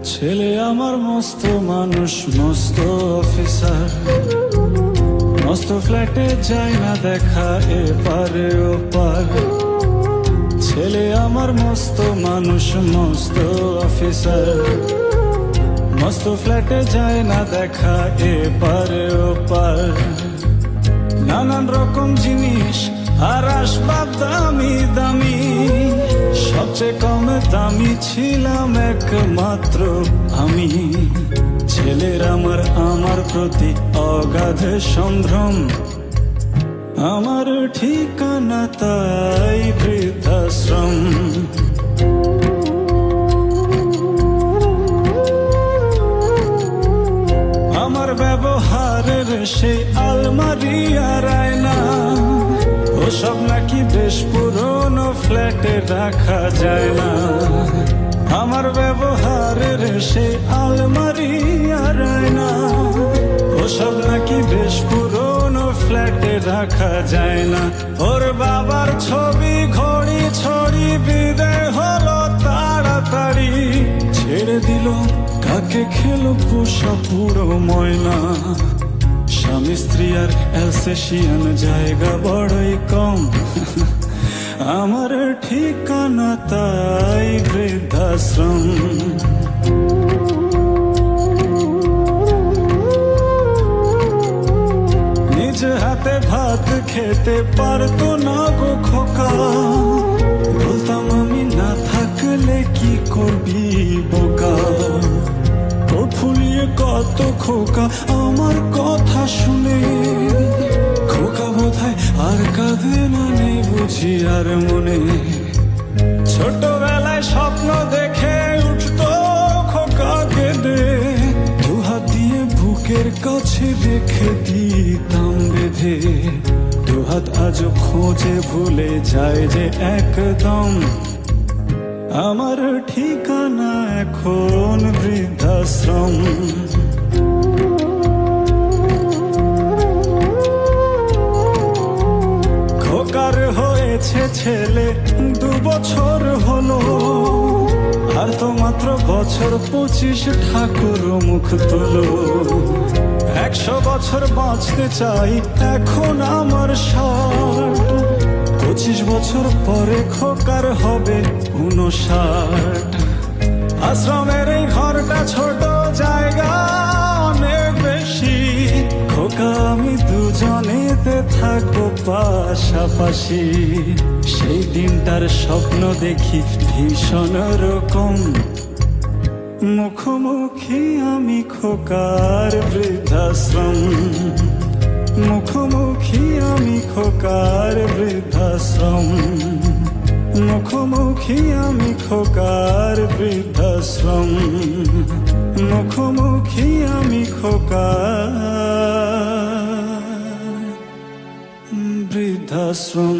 ছেলে আমার মস্ত মানুষ, মস্ত অফিসার, মস্ত ফ্ল্যাটে যায় না দেখা এপারে ওপার। ছেলে আমার মস্ত মানুষ, মস্ত অফিসার, মস্ত ফ্ল্যাটে যায় না দেখা এপারে ওপার। নানান রকম জিনিস আর আসবাব দামি দামি, সবচেয়ে কম দামি ছিলাম একমাত্র আমি। ছেলের আমার প্রতি অগাধ সম্ভ্রম, আমার ঠিকানা তাই বৃদ্ধাশ্রম। আমার ব্যবহারের সেই আলমারি আর আয়না, ওসব নাকি বেশ পুরনো ফ্ল্যাটে রাখা যায় না। আমার ব্যবহারের সেই আলমারি আর আয়না, ওসব নাকি বেশ পুরনো ফ্ল্যাটে রাখা যায় না। ওর বাবার ছবি ঘড়ি ছড়ি বিদায় হলো তাড়াতাড়ি, ছেড়ে দিল কাকে খেলো পোষা পুরো ময়না। স্বামী স্ত্রী আর অ্যালসেশিয়ান জায়গা বড়ই কম, আমার ঠিকানা তাই বৃদ্ধাশ্রম। নিজ হাতে ভাত খেতে পারতো না গো খোকা, বলতাম আমি না থাকলে কি করবি বোকা। ঠোঁট ফুলিয়ে কত খোকা আমার কথা শুনে, খোকা বোধহয় আর কাঁদে না, নেই বুঝি আর মনে। ছোটবেলায় স্বপ্ন দেখে উঠতো খোকা কেঁদে, দুহাত দিয়ে বুকের কাছে রেখে দিতাম বেঁধে। দুহাত আজও খোঁজে ভুলে যায় যে একদম, আমার ঠিকানা এখন বৃদ্ধাশ্রম। খোকার হয়েছে ছেলে 2 বছর হলো, আর তো মাত্র বছর 25 ঠাকুর মুখ তোলো। 100 বছর বাঁচতে চাই এখন আমার 60, 25 বছর পরে খোকার হবে 59। আশ্রমের এই ঘরটা ছোট, জায়গা অনেক বেশি, খোকা আমি দুজনেতে থাকবো পাশাপাশি। সেই দিনটার স্বপ্ন দেখি ভীষণ রকম, মুখোমুখি আমি খোকার বৃদ্ধাশ্রম। মুখোমুখি আমি খোকার বৃদ্ধাশ্রম, মুখোমুখি আমি খোকার বৃদ্ধাশ্রম, মুখোমুখি আমি খোকার বৃদ্ধাশ্রম।